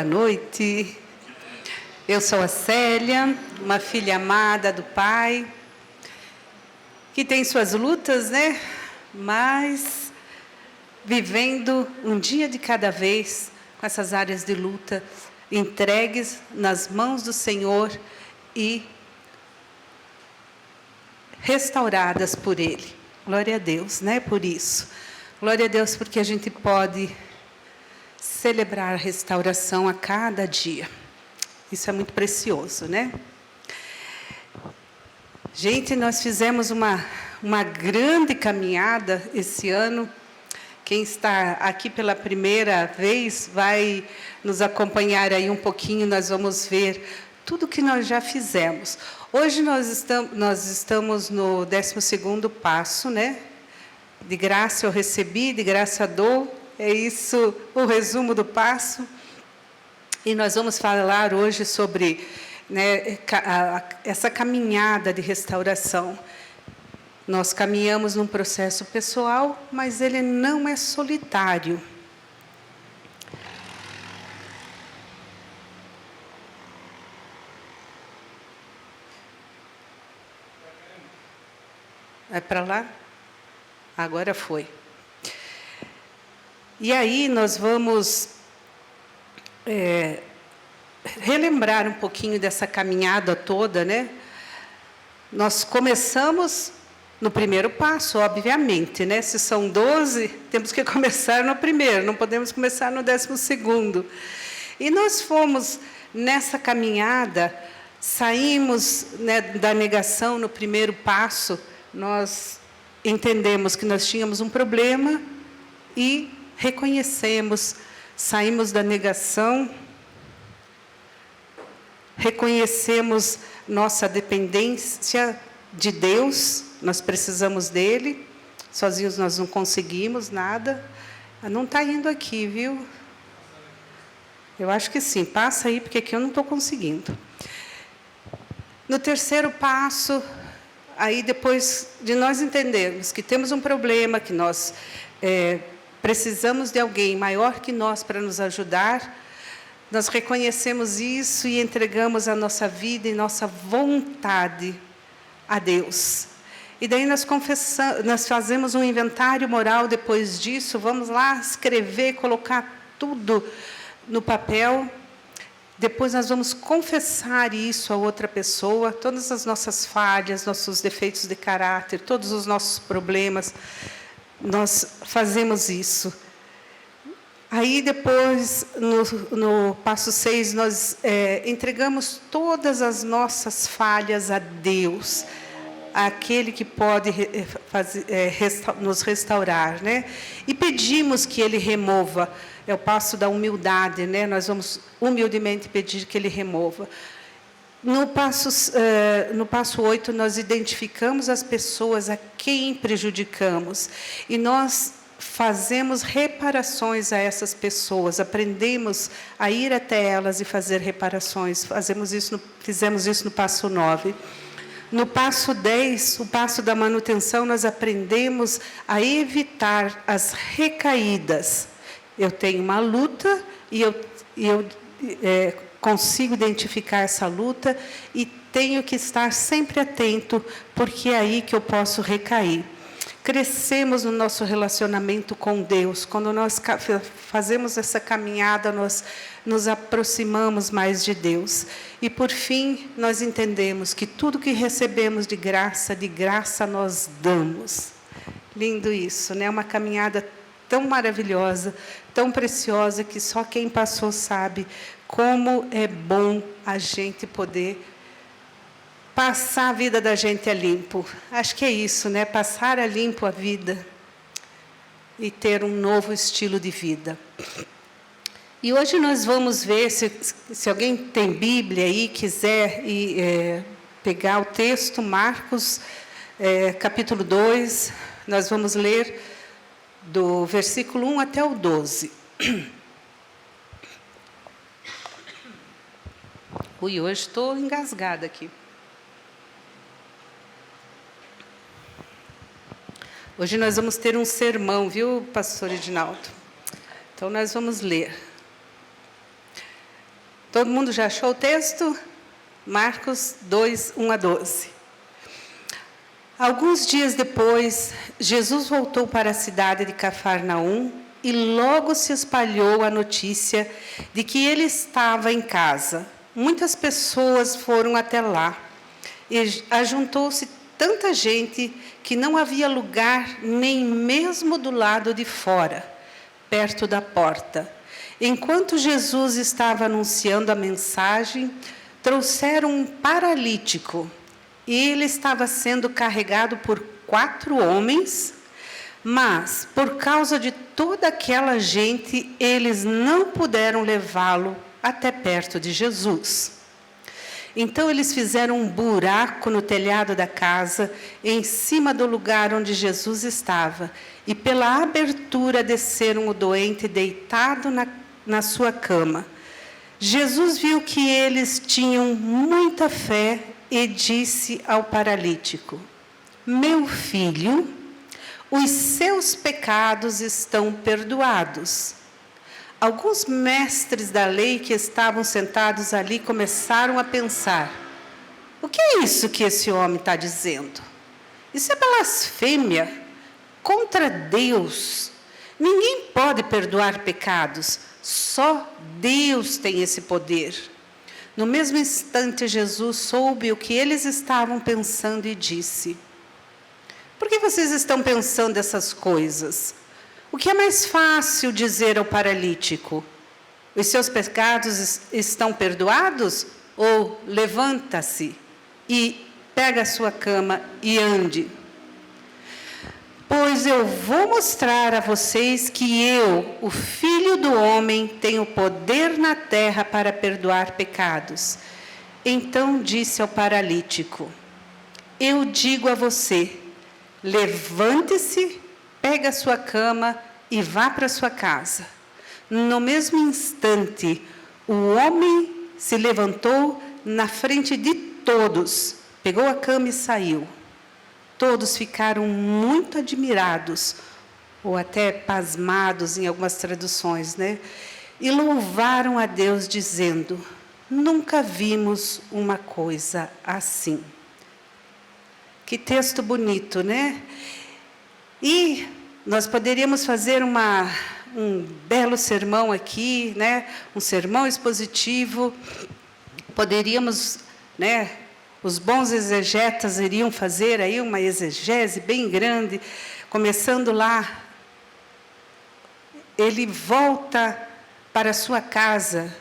boa noite. Eu sou a Célia, uma filha amada do Pai, que tem suas lutas, né? Mas vivendo um dia de cada vez com essas áreas de luta entregues nas mãos do Senhor e restauradas por Ele. Glória a Deus, né? Por isso. Glória a Deus porque a gente pode celebrar a restauração a cada dia. Isso é muito precioso, né? Gente, nós fizemos uma grande caminhada esse ano. Quem está aqui pela primeira vez vai nos acompanhar aí um pouquinho, nós vamos ver tudo que nós já fizemos. Hoje nós estamos no 12º passo, né? De graça eu recebi, de graça dou. É isso o resumo do passo. E nós vamos falar hoje sobre, né, essa caminhada de restauração. Nós caminhamos num processo pessoal, mas ele não é solitário. Vai para lá? Agora foi. E aí nós vamos relembrar um pouquinho dessa caminhada toda, né? Nós começamos no primeiro passo, obviamente, né? Se são 12, temos que começar no primeiro, não podemos começar no 12º. E nós fomos nessa caminhada, saímos, né, da negação no primeiro passo, nós entendemos que nós tínhamos um problema e reconhecemos, saímos da negação, reconhecemos nossa dependência de Deus, nós precisamos dele, sozinhos nós não conseguimos nada. Não está indo aqui, viu? Eu acho que sim, passa aí, porque aqui eu não estou conseguindo. No terceiro passo, aí depois de nós entendermos que temos um problema, que nós precisamos de alguém maior que nós para nos ajudar, nós reconhecemos isso e entregamos a nossa vida e nossa vontade a Deus. E daí nós fazemos um inventário moral depois disso, vamos lá escrever, colocar tudo no papel. Depois nós vamos confessar isso a outra pessoa, todas as nossas falhas, nossos defeitos de caráter, todos os nossos problemas. Nós fazemos isso. Aí depois, no passo 6, nós entregamos todas as nossas falhas a Deus, aquele que pode nos restaurar, né? E pedimos que Ele remova. É o passo da humildade, né? Nós vamos humildemente pedir que Ele remova. No passo 8, nós identificamos as pessoas a quem prejudicamos. E nós fazemos reparações a essas pessoas, aprendemos a ir até elas e fazer reparações. Fizemos isso no passo 9. No passo 10, o passo da manutenção, nós aprendemos a evitar as recaídas. Eu tenho uma luta e eu consigo identificar essa luta e tenho que estar sempre atento, porque é aí que eu posso recair. Crescemos no nosso relacionamento com Deus. Quando nós fazemos essa caminhada, nós nos aproximamos mais de Deus. E, por fim, nós entendemos que tudo que recebemos de graça nós damos. Lindo isso, né? Uma caminhada tão maravilhosa, tão preciosa, que só quem passou sabe como é bom a gente poder passar a vida da gente a limpo. Acho que é isso, né? Passar a limpo a vida e ter um novo estilo de vida. E hoje nós vamos ver, se alguém tem Bíblia aí, quiser pegar o texto, Marcos, capítulo 2, nós vamos ler do versículo 1 até o 12. Ui, hoje estou engasgada aqui. Hoje nós vamos ter um sermão, viu, pastor Edinaldo? Então, nós vamos ler. Todo mundo já achou o texto? Marcos 2, 1 a 12. Alguns dias depois, Jesus voltou para a cidade de Cafarnaum e logo se espalhou a notícia de que ele estava em casa. Muitas pessoas foram até lá e ajuntou-se tanta gente que não havia lugar nem mesmo do lado de fora, perto da porta. Enquanto Jesus estava anunciando a mensagem, trouxeram um paralítico. Ele estava sendo carregado por 4 homens, mas, por causa de toda aquela gente, eles não puderam levá-lo até perto de Jesus. Então, eles fizeram um buraco no telhado da casa, em cima do lugar onde Jesus estava, e pela abertura desceram o doente deitado na sua cama. Jesus viu que eles tinham muita fé e disse ao paralítico: meu filho, os seus pecados estão perdoados. Alguns mestres da lei que estavam sentados ali começaram a pensar: o que é isso que esse homem está dizendo? Isso é blasfêmia contra Deus. Ninguém pode perdoar pecados, só Deus tem esse poder. No mesmo instante, Jesus soube o que eles estavam pensando e disse: por que vocês estão pensando essas coisas? O que é mais fácil dizer ao paralítico? Os seus pecados estão perdoados? Ou levanta-se e pega a sua cama e ande? Pois eu vou mostrar a vocês que eu, o Filho do Homem, tenho poder na terra para perdoar pecados. Então disse ao paralítico: eu digo a você, levante-se, pegue a sua cama e vá para sua casa. No mesmo instante, o homem se levantou na frente de todos, pegou a cama e saiu. Todos ficaram muito admirados, ou até pasmados em algumas traduções, né? E louvaram a Deus dizendo: nunca vimos uma coisa assim. Que texto bonito, né? E nós poderíamos fazer um belo sermão aqui, né? Um sermão expositivo. Poderíamos, né? Os bons exegetas iriam fazer aí uma exegese bem grande, começando lá. Ele volta para a sua casa.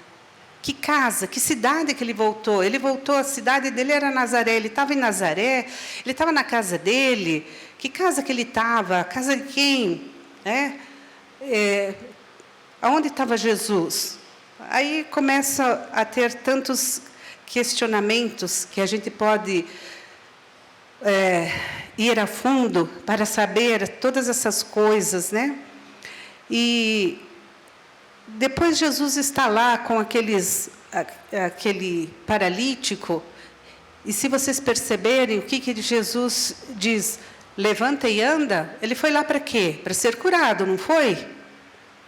Que casa? Que cidade que ele voltou? Ele voltou, a cidade dele era Nazaré. Ele estava em Nazaré, ele estava na casa dele. Que casa que ele estava? A casa de quem? Aonde estava Jesus? Aí começa a ter tantos questionamentos que a gente pode ir a fundo para saber todas essas coisas, né? E depois Jesus está lá com aquele paralítico, e se vocês perceberem o que Jesus diz, levanta e anda, ele foi lá para quê? Para ser curado, não foi?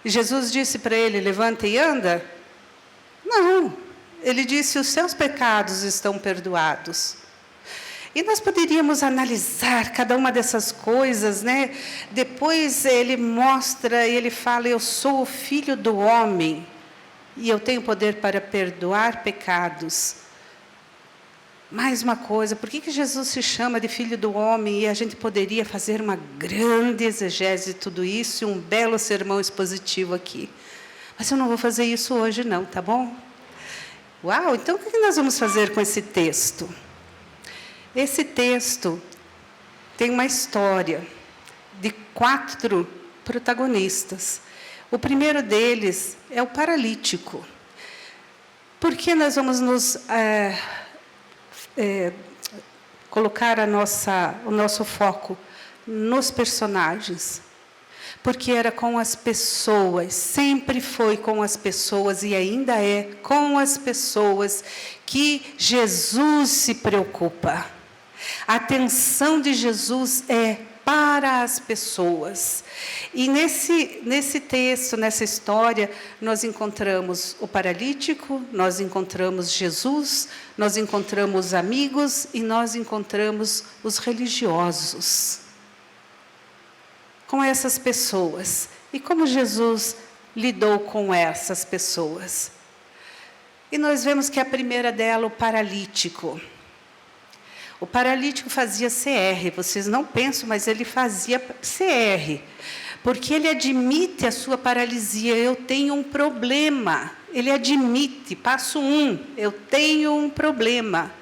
E Jesus disse para ele, levanta e anda? Não, ele disse, os seus pecados estão perdoados. E nós poderíamos analisar cada uma dessas coisas, né? Depois ele mostra, ele fala, eu sou o Filho do Homem, e eu tenho poder para perdoar pecados. Mais uma coisa, por que Jesus se chama de Filho do Homem? E a gente poderia fazer uma grande exegese de tudo isso, e um belo sermão expositivo aqui. Mas eu não vou fazer isso hoje não, tá bom? Uau, então o que nós vamos fazer com esse texto? Esse texto tem uma história de 4 protagonistas. O primeiro deles é o paralítico. Por que nós vamos nos colocar o nosso foco nos personagens? Porque era com as pessoas, sempre foi com as pessoas e ainda é com as pessoas que Jesus se preocupa. A atenção de Jesus é para as pessoas. E nesse texto, nessa história, nós encontramos o paralítico, nós encontramos Jesus, nós encontramos amigos e nós encontramos os religiosos. Com essas pessoas. E como Jesus lidou com essas pessoas? E nós vemos que a primeira dela, o paralítico. O paralítico fazia CR, vocês não pensam, mas ele fazia CR, porque ele admite a sua paralisia. Eu tenho um problema. Ele admite, passo 1, eu tenho um problema.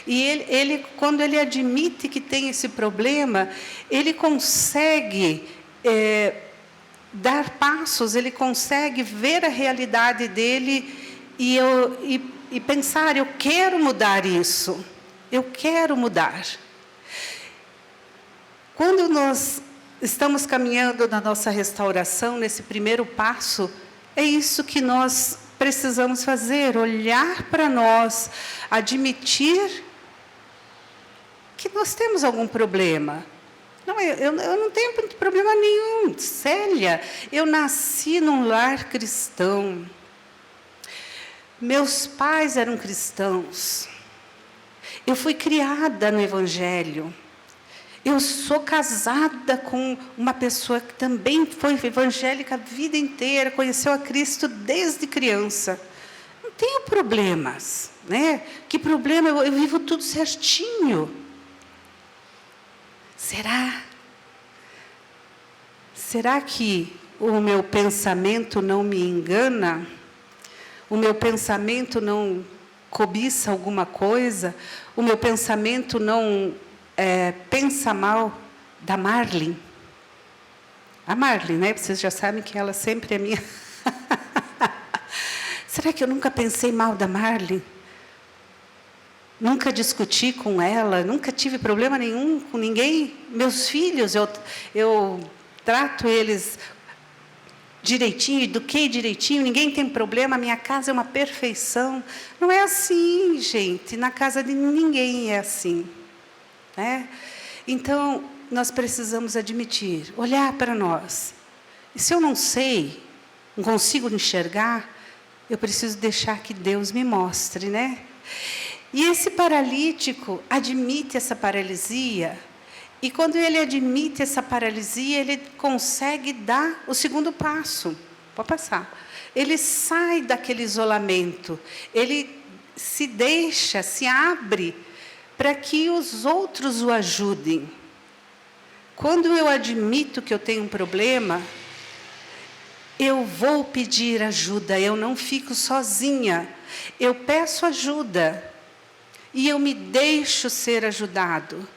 E quando ele admite que tem esse problema, ele consegue dar passos, ele consegue ver a realidade dele e pensar, eu quero mudar isso. Eu quero mudar. Quando nós estamos caminhando na nossa restauração, nesse primeiro passo, é isso que nós precisamos fazer, olhar para nós, admitir que nós temos algum problema. Não, eu não tenho problema nenhum. Célia, eu nasci num lar cristão. Meus pais eram cristãos. Eu fui criada no Evangelho. Eu sou casada com uma pessoa que também foi evangélica a vida inteira, conheceu a Cristo desde criança. Não tenho problemas, né? Que problema? Eu vivo tudo certinho. Será que o meu pensamento não me engana? O meu pensamento não cobiça alguma coisa? O meu pensamento não pensa mal da Marlene? A Marlene, né? Vocês já sabem que ela sempre é minha. Será que eu nunca pensei mal da Marlene? Nunca discuti com ela, nunca tive problema nenhum com ninguém. Meus filhos, eu trato eles direitinho, eduquei direitinho, ninguém tem problema, a minha casa é uma perfeição. Não é assim, gente, na casa de ninguém é assim. Né? Então, nós precisamos admitir, olhar para nós. E se eu não sei, não consigo enxergar, eu preciso deixar que Deus me mostre, né? E esse paralítico admite essa paralisia, e quando ele admite essa paralisia, ele consegue dar o segundo passo. Pode passar. Ele sai daquele isolamento, ele se deixa, se abre para que os outros o ajudem. Quando eu admito que eu tenho um problema, eu vou pedir ajuda, eu não fico sozinha. Eu peço ajuda e eu me deixo ser ajudado.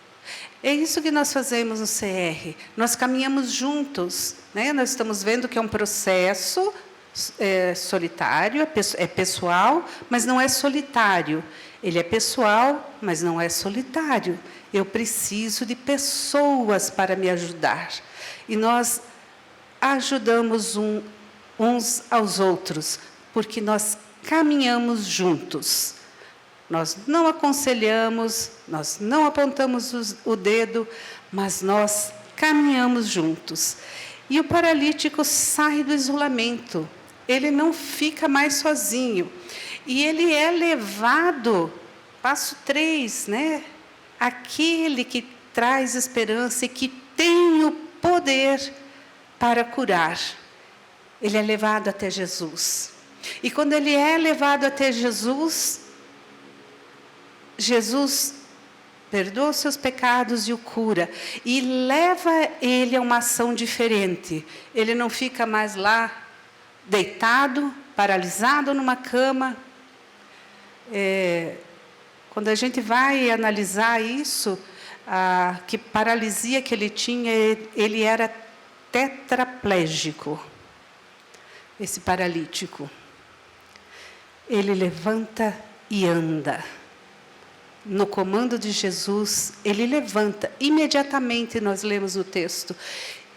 É isso que nós fazemos no CR. Nós caminhamos juntos, né? Nós estamos vendo que é um processo solitário, é pessoal, mas não é solitário. Ele é pessoal, mas não é solitário. Eu preciso de pessoas para me ajudar. E nós ajudamos uns aos outros, porque nós caminhamos juntos. Nós não aconselhamos, nós não apontamos o dedo, mas nós caminhamos juntos. E o paralítico sai do isolamento, ele não fica mais sozinho. E ele é levado, passo 3, né? Aquele que traz esperança e que tem o poder para curar. Ele é levado até Jesus. E quando ele é levado até Jesus, Jesus perdoa os seus pecados e o cura. E leva ele a uma ação diferente. Ele não fica mais lá, deitado, paralisado numa cama. Quando a gente vai analisar isso, que paralisia que ele tinha, ele era tetraplégico, esse paralítico. Ele levanta e anda. No comando de Jesus, ele levanta. Imediatamente, nós lemos o texto,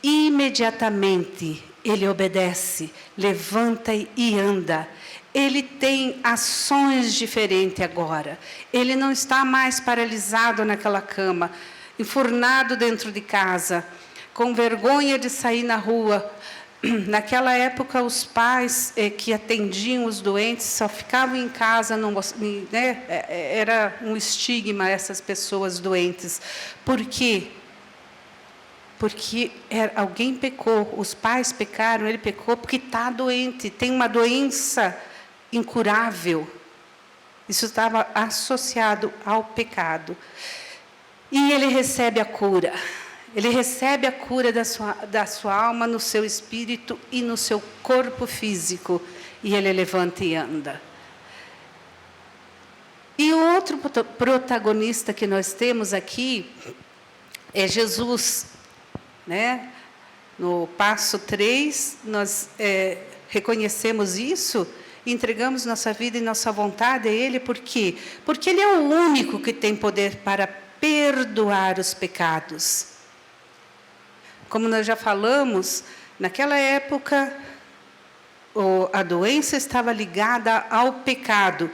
imediatamente ele obedece, levanta e anda. ele tem ações diferentes agora. Ele não está mais paralisado naquela cama, enfurnado dentro de casa, com vergonha de sair na rua. Naquela época, os pais que atendiam os doentes só ficavam em casa, né? Era um estigma essas pessoas doentes. Por quê? Porque alguém pecou, os pais pecaram, ele pecou porque está doente, tem uma doença incurável. Isso estava associado ao pecado. E ele recebe a cura. Ele recebe a cura da sua alma, no seu espírito e no seu corpo físico. E ele levanta e anda. E o outro protagonista que nós temos aqui é Jesus, né? No passo 3, nós reconhecemos isso, entregamos nossa vida e nossa vontade a Ele. Por quê? Porque Ele é o único que tem poder para perdoar os pecados. Como nós já falamos, naquela época, a doença estava ligada ao pecado.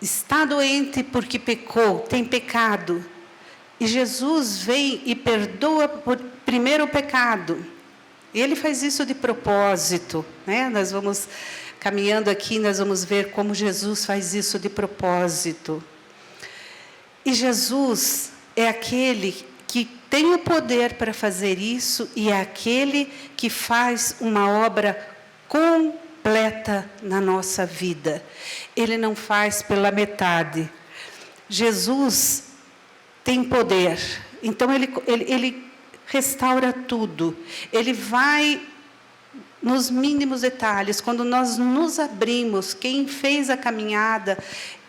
Está doente porque pecou, tem pecado. E Jesus vem e perdoa primeiro o pecado. E Ele faz isso de propósito, né? Nós vamos caminhando aqui, nós vamos ver como Jesus faz isso de propósito. E Jesus é aquele que tem o poder para fazer isso e é aquele que faz uma obra completa na nossa vida. Ele não faz pela metade. Jesus tem poder, então ele restaura tudo. Ele vai nos mínimos detalhes. Quando nós nos abrimos, quem fez a caminhada,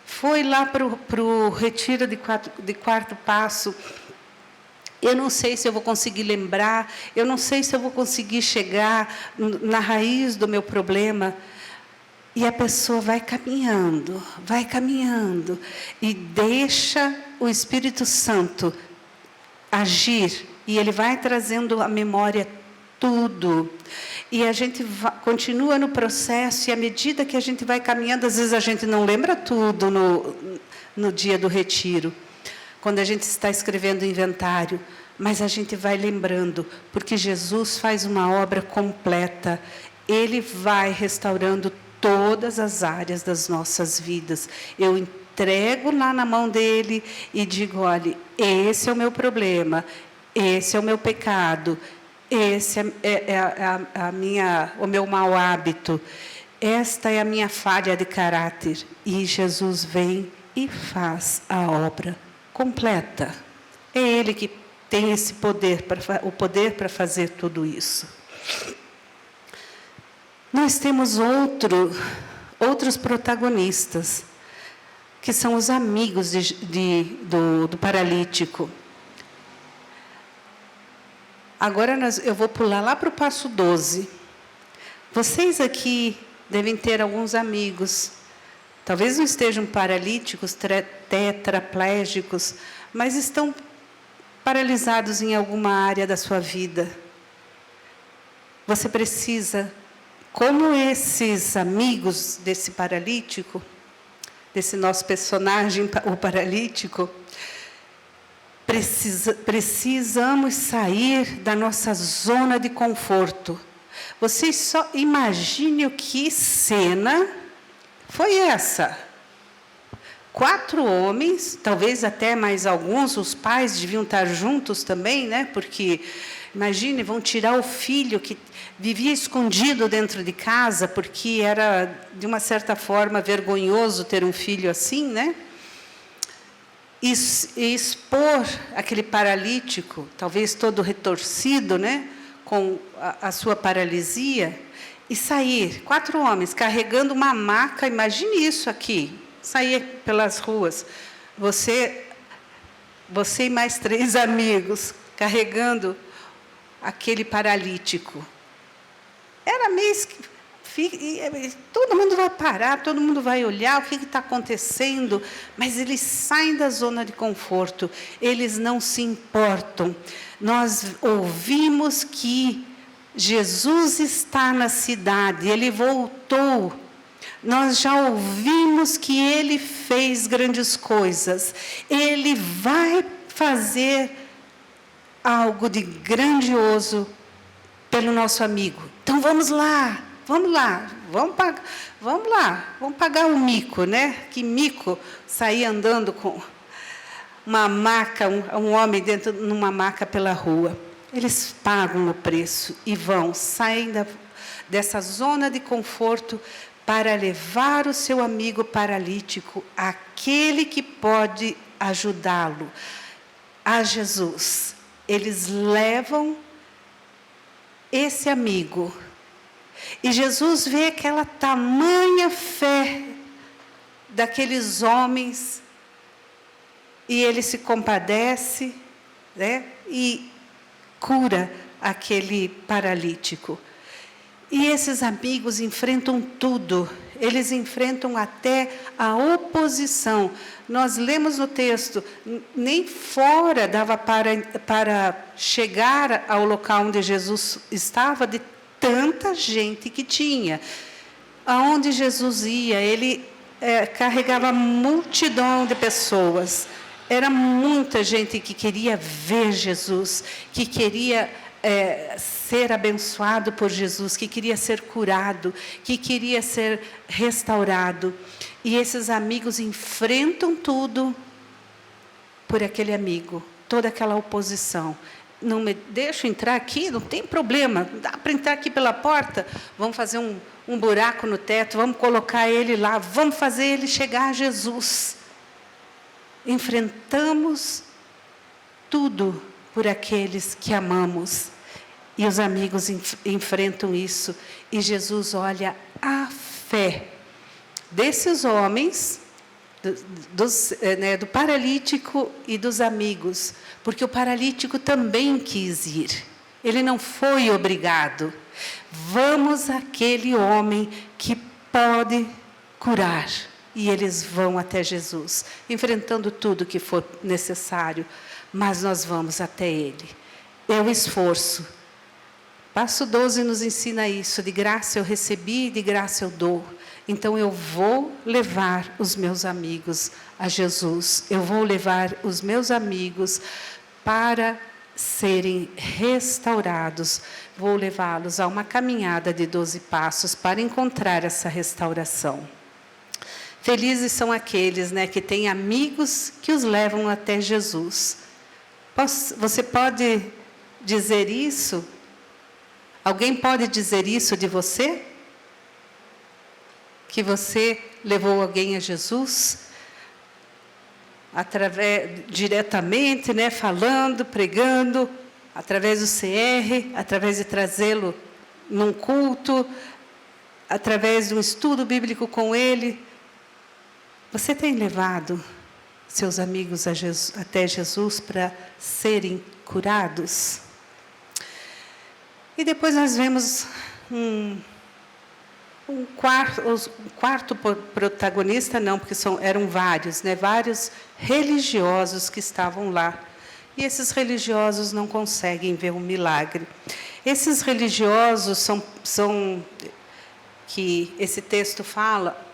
foi lá para o retiro de quarto passo. Eu não sei se eu vou conseguir lembrar, eu não sei se eu vou conseguir chegar na raiz do meu problema. E a pessoa vai caminhando, e deixa o Espírito Santo agir, e ele vai trazendo à memória tudo. E a gente continua no processo, e à medida que a gente vai caminhando, às vezes a gente não lembra tudo no dia do retiro, quando a gente está escrevendo o inventário, mas a gente vai lembrando, porque Jesus faz uma obra completa. Ele vai restaurando todas as áreas das nossas vidas. Eu entrego lá na mão dele e digo: olha, esse é o meu problema, esse é o meu pecado, esse o meu mau hábito, esta é a minha falha de caráter. E Jesus vem e faz a obra completa. É Ele que tem esse poder, o poder para fazer tudo isso. Nós temos outros protagonistas, que são os amigos do paralítico. Agora eu vou pular lá para o passo 12. Vocês aqui devem ter alguns amigos. Talvez não estejam paralíticos, tetraplégicos, mas estão paralisados em alguma área da sua vida. Você precisa, como esses amigos desse paralítico, desse nosso personagem, o paralítico, precisamos sair da nossa zona de conforto. Vocês só imaginem que cena foi essa. 4 homens, talvez até mais alguns, os pais deviam estar juntos também, né? Porque, imagine, vão tirar o filho que vivia escondido dentro de casa, porque era, de uma certa forma, vergonhoso ter um filho assim, né? E expor aquele paralítico, talvez todo retorcido, né? Com a sua paralisia, e sair, 4 homens, carregando uma maca, imagine isso aqui, sair pelas ruas, você e mais 3 amigos, carregando aquele paralítico. Era meio... Todo mundo vai parar, todo mundo vai olhar o que está acontecendo, mas eles saem da zona de conforto, eles não se importam. Nós ouvimos que Jesus está na cidade, Ele voltou, Nós já ouvimos que Ele fez grandes coisas. Ele vai fazer algo de grandioso pelo nosso amigo. Então vamos lá, vamos pagar o mico, né? Que mico sair andando com uma maca, um homem dentro numa maca pela rua. Eles pagam o preço e saem dessa zona de conforto para levar o seu amigo paralítico, aquele que pode ajudá-lo, a Jesus. Eles levam esse amigo. E Jesus vê aquela tamanha fé daqueles homens, e Ele se compadece, né? E cura aquele paralítico. E esses amigos enfrentam tudo, eles enfrentam até a oposição. Nós lemos no texto, nem fora dava para chegar ao local onde Jesus estava, de tanta gente que tinha. Aonde Jesus ia, Ele carregava multidão de pessoas. Era muita gente que queria ver Jesus, que queria ser abençoado por Jesus, que queria ser curado, que queria ser restaurado. E esses amigos enfrentam tudo por aquele amigo, toda aquela oposição. Não me deixo entrar aqui, não tem problema, dá para entrar aqui pela porta, vamos fazer um buraco no teto, vamos colocar ele lá, vamos fazer ele chegar a Jesus. Enfrentamos tudo por aqueles que amamos. E os amigos enfrentam isso. E Jesus olha a fé desses homens, do paralítico e dos amigos. Porque o paralítico também quis ir. Ele não foi obrigado. Vamos àquele homem que pode curar. E eles vão até Jesus, enfrentando tudo que for necessário. Mas nós vamos até Ele. É o esforço. Passo 12 nos ensina isso. De graça eu recebi, de graça eu dou. Então eu vou levar os meus amigos a Jesus. Eu vou levar os meus amigos para serem restaurados. Vou levá-los a uma caminhada de 12 passos para encontrar essa restauração. Felizes são aqueles, né, que têm amigos que os levam até Jesus. Você pode dizer isso? Alguém pode dizer isso de você? Que você levou alguém a Jesus? Diretamente, né, falando, pregando, através do CR, através de trazê-lo num culto, através de um estudo bíblico com ele. Você tem levado seus amigos até Jesus para serem curados? E depois nós vemos um quarto protagonista, não, porque eram vários, né? Vários religiosos que estavam lá. E esses religiosos não conseguem ver o milagre. Esses religiosos são que esse texto fala,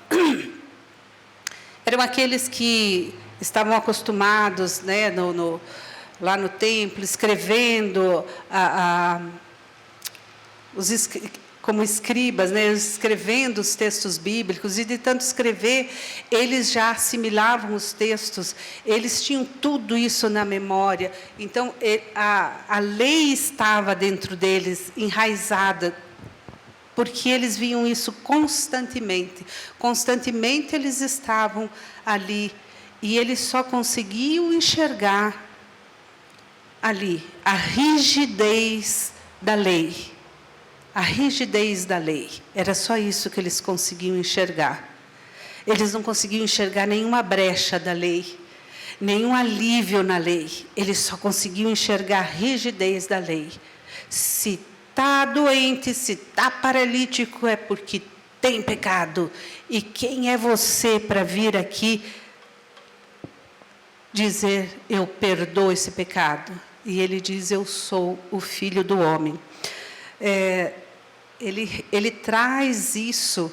eram aqueles que estavam acostumados, né, lá no templo, escrevendo, como escribas, né, escrevendo os textos bíblicos, e de tanto escrever, eles já assimilavam os textos, eles tinham tudo isso na memória. Então, a lei estava dentro deles, enraizada, porque eles viam isso constantemente. Constantemente eles estavam ali, e eles só conseguiam enxergar ali a rigidez da lei. A rigidez da lei. Era só isso que eles conseguiam enxergar. Eles não conseguiam enxergar nenhuma brecha da lei, nenhum alívio na lei. Eles só conseguiam enxergar a rigidez da lei. Se está doente, se está paralítico, é porque tem pecado. E quem é você para vir aqui dizer, eu perdoo esse pecado? E ele diz, eu sou o Filho do Homem. Ele traz isso,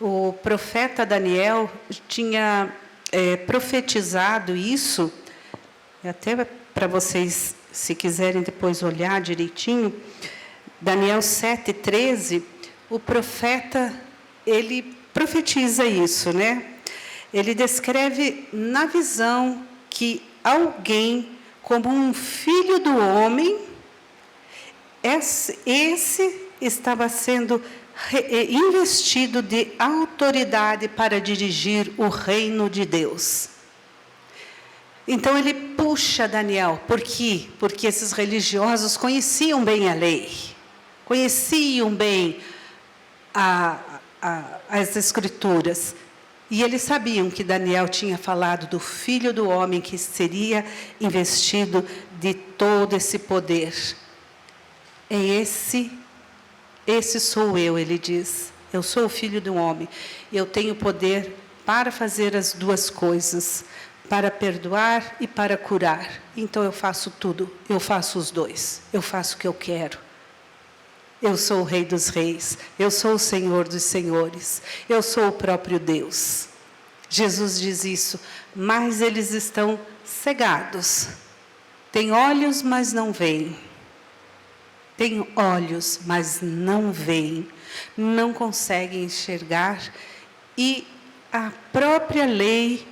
O profeta Daniel tinha profetizado isso, até para vocês, se quiserem depois olhar direitinho, Daniel 7:13, o profeta, ele profetiza isso, né? Ele descreve na visão que alguém, como um filho do homem, esse estava sendo investido de autoridade para dirigir o reino de Deus. Então ele puxa Daniel. Por quê? Porque esses religiosos conheciam bem a lei, conheciam bem as Escrituras. E eles sabiam que Daniel tinha falado do Filho do Homem que seria investido de todo esse poder. Esse sou eu, ele diz. Eu sou o Filho do Homem. Eu tenho poder para fazer as duas coisas, para perdoar e para curar. Então eu faço tudo, eu faço os dois. Eu faço o que eu quero. Eu sou o Rei dos Reis, eu sou o Senhor dos Senhores, eu sou o próprio Deus. Jesus diz isso, mas eles estão cegados. Têm olhos, mas não veem. Têm olhos, mas não veem. Não conseguem enxergar. E a própria lei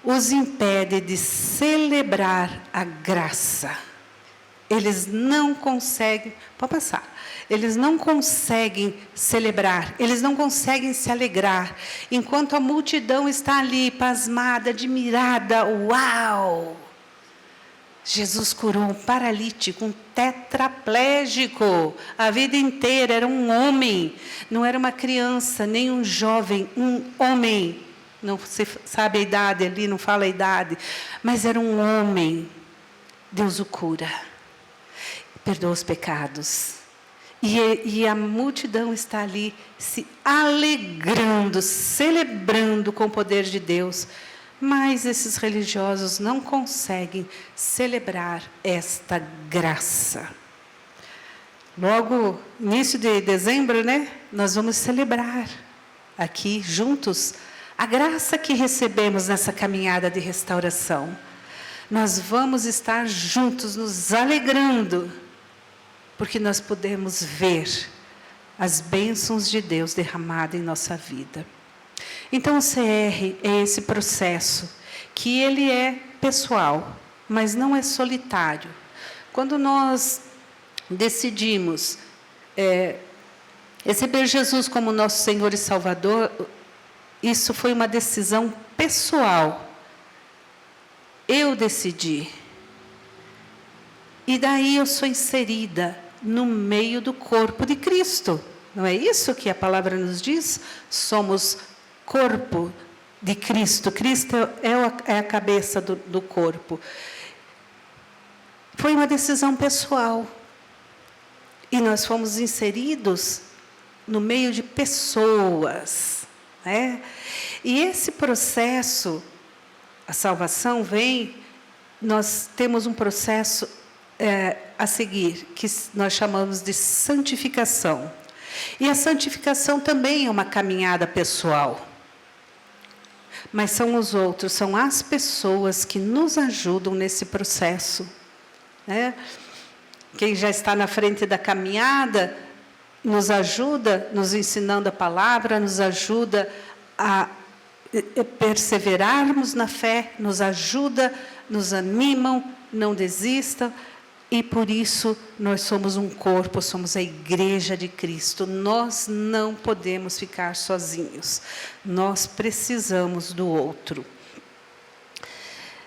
os impede de celebrar a graça. Eles não conseguem, pode passar, eles não conseguem celebrar, eles não conseguem se alegrar, enquanto a multidão está ali, pasmada, admirada, uau! Jesus curou um paralítico, um tetraplégico, a vida inteira, era um homem, não era uma criança, nem um jovem, um homem, não se sabe a idade ali, não fala a idade, mas era um homem. Deus o cura. Perdoa os pecados. E a multidão está ali se alegrando, celebrando com o poder de Deus. Mas esses religiosos não conseguem celebrar esta graça. Logo, início de dezembro, né? Nós vamos celebrar aqui juntos a graça que recebemos nessa caminhada de restauração. Nós vamos estar juntos, nos alegrando, porque nós podemos ver as bênçãos de Deus derramadas em nossa vida. Então, o CR é esse processo, que ele é pessoal, mas não é solitário. Quando nós decidimos receber Jesus como nosso Senhor e Salvador, isso foi uma decisão pessoal. Eu decidi. E daí eu sou inserida no meio do corpo de Cristo. Não é isso que a palavra nos diz? Somos corpo de Cristo. Cristo é a cabeça do corpo. Foi uma decisão pessoal. E nós fomos inseridos no meio de pessoas. Né? E esse processo, a salvação vem, nós temos um processo a seguir, que nós chamamos de santificação. E a santificação também é uma caminhada pessoal. Mas são os outros, são as pessoas que nos ajudam nesse processo. Né? Quem já está na frente da caminhada, nos ajuda, nos ensinando a palavra, nos ajuda a perseverarmos na fé, nos ajuda, nos animam, não desistam. E por isso nós somos um corpo, somos a igreja de Cristo. Nós não podemos ficar sozinhos. Nós precisamos do outro.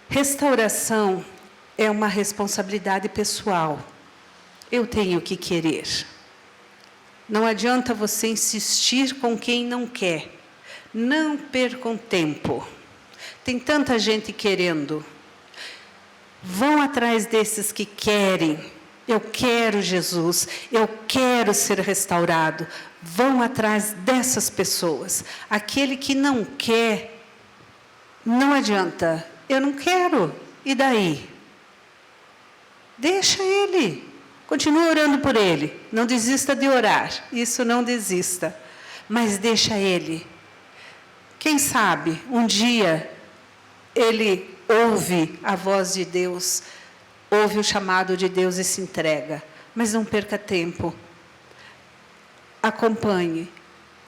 Restauração é uma responsabilidade pessoal. Eu tenho que querer. Não adianta você insistir com quem não quer. Não percam tempo. Tem tanta gente querendo. Vão atrás desses que querem. Eu quero Jesus. Eu quero ser restaurado. Vão atrás dessas pessoas. Aquele que não quer, não adianta. Eu não quero. E daí? Deixa ele. Continua orando por ele. Não desista de orar. Isso não desista. mas deixa ele. Quem sabe, um dia, ele ouve a voz de Deus, ouve o chamado de Deus e se entrega. Mas não perca tempo. Acompanhe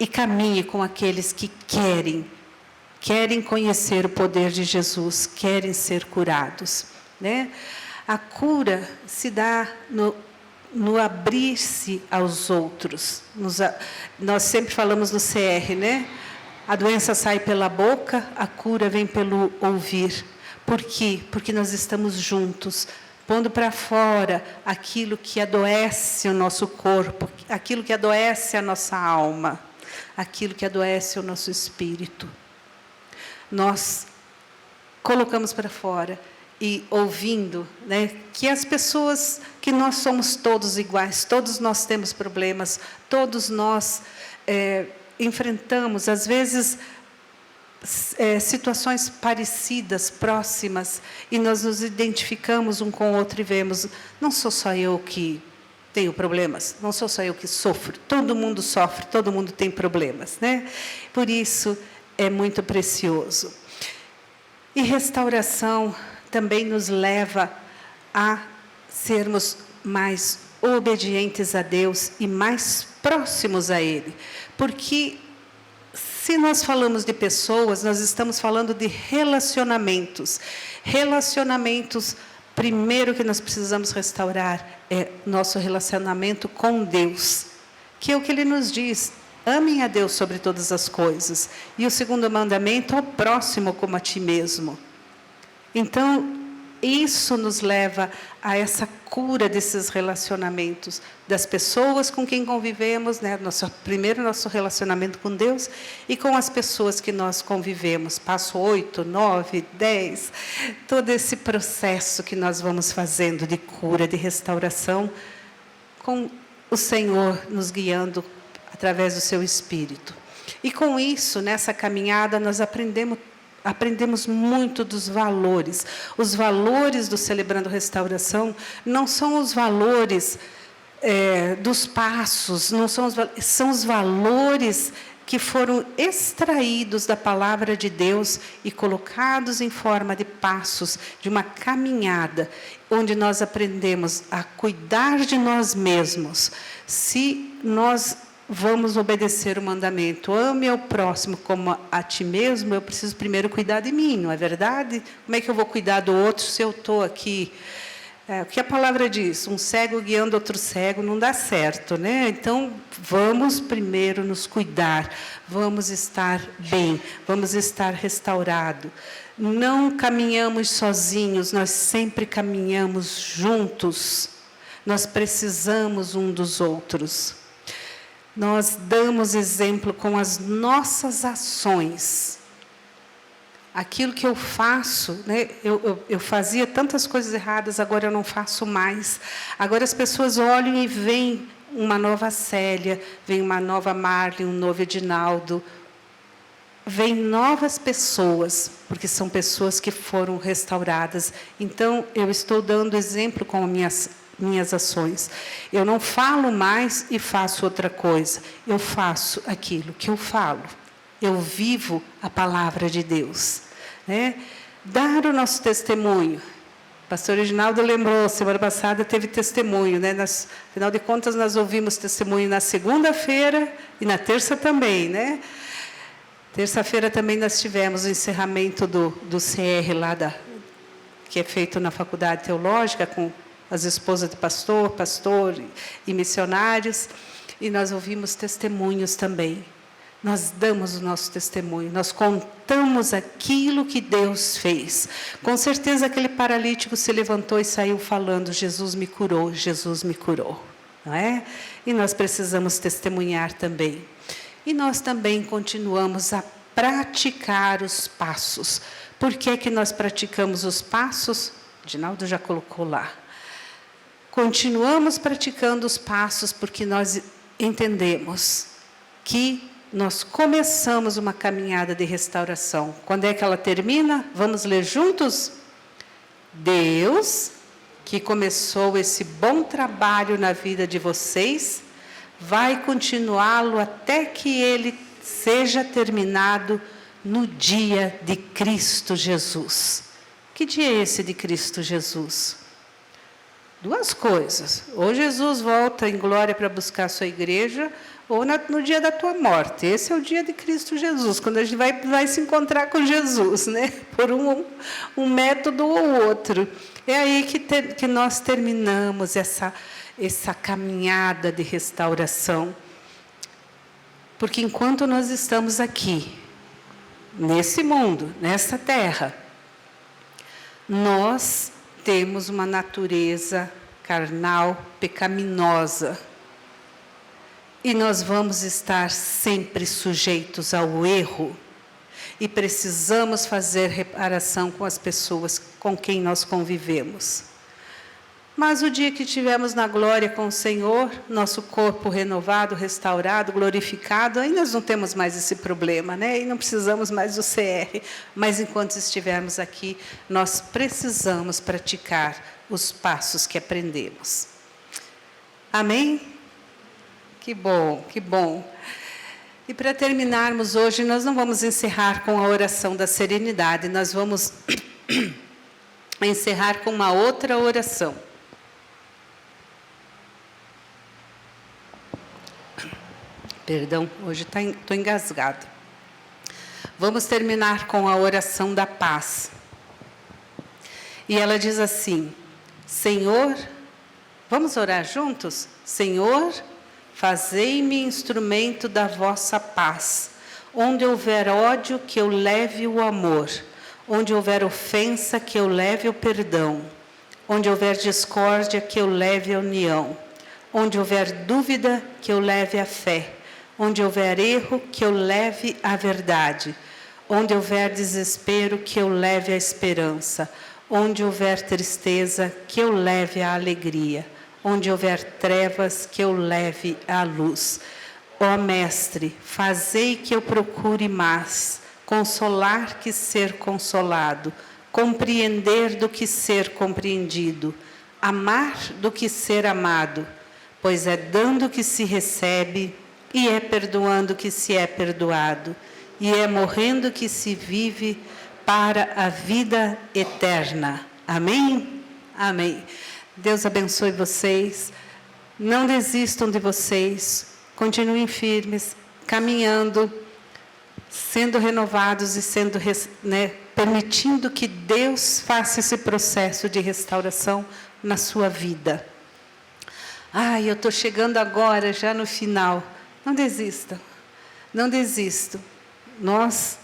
e caminhe com aqueles que querem conhecer o poder de Jesus, querem ser curados, né? A cura se dá no abrir-se aos outros. Nós sempre falamos no CR, né? A doença sai pela boca, a cura vem pelo ouvir. Por quê? Porque nós estamos juntos, pondo para fora aquilo que adoece o nosso corpo, aquilo que adoece a nossa alma, aquilo que adoece o nosso espírito. Nós colocamos para fora e ouvindo, né, que as pessoas, que nós somos todos iguais, todos nós temos problemas, todos nós enfrentamos, às vezes, situações parecidas, próximas, e nós nos identificamos um com o outro e vemos, não sou só eu que tenho problemas, não sou só eu que sofro, todo mundo sofre, todo mundo tem problemas, né? Por isso, é muito precioso. E restauração também nos leva a sermos mais obedientes a Deus e mais próximos a Ele. Porque, se nós falamos de pessoas, nós estamos falando de relacionamentos. Relacionamentos, primeiro que nós precisamos restaurar é nosso relacionamento com Deus, que é o que Ele nos diz: amem a Deus sobre todas as coisas. E o segundo mandamento, ao próximo como a ti mesmo. Então, isso nos leva a essa cura desses relacionamentos, das pessoas com quem convivemos, né? Primeiro, nosso relacionamento com Deus e com as pessoas que nós convivemos. Passo 8, 9, 10, todo esse processo que nós vamos fazendo de cura, de restauração, com o Senhor nos guiando através do seu Espírito. E com isso, nessa caminhada, nós aprendemos muito dos valores. Os valores do Celebrando Restauração não são os valores dos passos, não são são os valores que foram extraídos da palavra de Deus e colocados em forma de passos, de uma caminhada, onde nós aprendemos a cuidar de nós mesmos. Se nós vamos obedecer o mandamento, ame ao próximo como a ti mesmo, eu preciso primeiro cuidar de mim, não é verdade? Como é que eu vou cuidar do outro se eu estou aqui? O que a palavra diz? Um cego guiando outro cego não dá certo, né? Então, vamos primeiro nos cuidar, vamos estar bem, vamos estar restaurado. Não caminhamos sozinhos, nós sempre caminhamos juntos. Nós precisamos um dos outros. Nós damos exemplo com as nossas ações. Aquilo que eu faço, né? Eu fazia tantas coisas erradas, agora eu não faço mais. Agora as pessoas olham e veem uma nova Célia, vem uma nova Marli, um novo Edinaldo. Vêm novas pessoas, porque são pessoas que foram restauradas. Então, eu estou dando exemplo com minhas ações. Eu não falo mais e faço outra coisa. Eu faço aquilo que eu falo. Eu vivo a palavra de Deus, né? Dar o nosso testemunho. O pastor Reginaldo lembrou, semana passada teve testemunho, né? Afinal de contas, nós ouvimos testemunho na segunda-feira e na terça também, né? Terça-feira também nós tivemos o encerramento do CR lá, que é feito na Faculdade Teológica, com as esposas de pastor e missionários, e nós ouvimos testemunhos também. Nós damos o nosso testemunho, nós contamos aquilo que Deus fez. Com certeza aquele paralítico se levantou e saiu falando: Jesus me curou, Jesus me curou. Não é? E nós precisamos testemunhar também. E nós também continuamos a praticar os passos. Por que é que nós praticamos os passos? Edinaldo já colocou lá. Continuamos praticando os passos porque nós entendemos que nós começamos uma caminhada de restauração. Quando é que ela termina? Vamos ler juntos? Deus, que começou esse bom trabalho na vida de vocês, vai continuá-lo até que ele seja terminado no dia de Cristo Jesus. Que dia é esse de Cristo Jesus? Duas coisas. Ou Jesus volta em glória para buscar a sua igreja, ou no dia da tua morte. Esse é o dia de Cristo Jesus, quando a gente vai se encontrar com Jesus, né? Por um método ou outro. É aí que nós terminamos essa caminhada de restauração. Porque enquanto nós estamos aqui, nesse mundo, nessa terra, nós temos uma natureza carnal, pecaminosa. E nós vamos estar sempre sujeitos ao erro. E precisamos fazer reparação com as pessoas com quem nós convivemos. Mas o dia que estivermos na glória com o Senhor, nosso corpo renovado, restaurado, glorificado, aí nós não temos mais esse problema, né? E não precisamos mais do CR. Mas enquanto estivermos aqui, nós precisamos praticar os passos que aprendemos. Amém? Que bom, que bom. E para terminarmos hoje, nós não vamos encerrar com a oração da serenidade, nós vamos encerrar com uma outra oração. Perdão, hoje estou engasgado. Vamos terminar com a oração da paz. E ela diz assim: Senhor, vamos orar juntos? Senhor, fazei-me instrumento da vossa paz. Onde houver ódio, que eu leve o amor. Onde houver ofensa, que eu leve o perdão. Onde houver discórdia, que eu leve a união. Onde houver dúvida, que eu leve a fé. Onde houver erro, que eu leve a verdade. Onde houver desespero, que eu leve a esperança. Onde houver tristeza, que eu leve a alegria. Onde houver trevas, que eu leve a luz. Ó Mestre, fazei que eu procure mais, consolar que ser consolado, compreender do que ser compreendido, amar do que ser amado, pois é dando que se recebe, e é perdoando que se é perdoado, e é morrendo que se vive para a vida eterna. Amém? Amém. Deus abençoe vocês. Não desistam de vocês. Continuem firmes, caminhando, sendo renovados e sendo, permitindo que Deus faça esse processo de restauração na sua vida. Eu estou chegando agora, já no final. Não desista, não desisto. Nós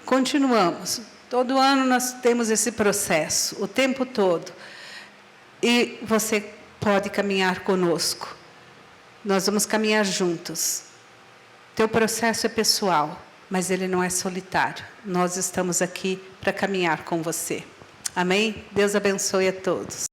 continuamos. Todo ano nós temos esse processo, o tempo todo. E você pode caminhar conosco. Nós vamos caminhar juntos. Teu processo é pessoal, mas ele não é solitário. Nós estamos aqui para caminhar com você. Amém? Deus abençoe a todos.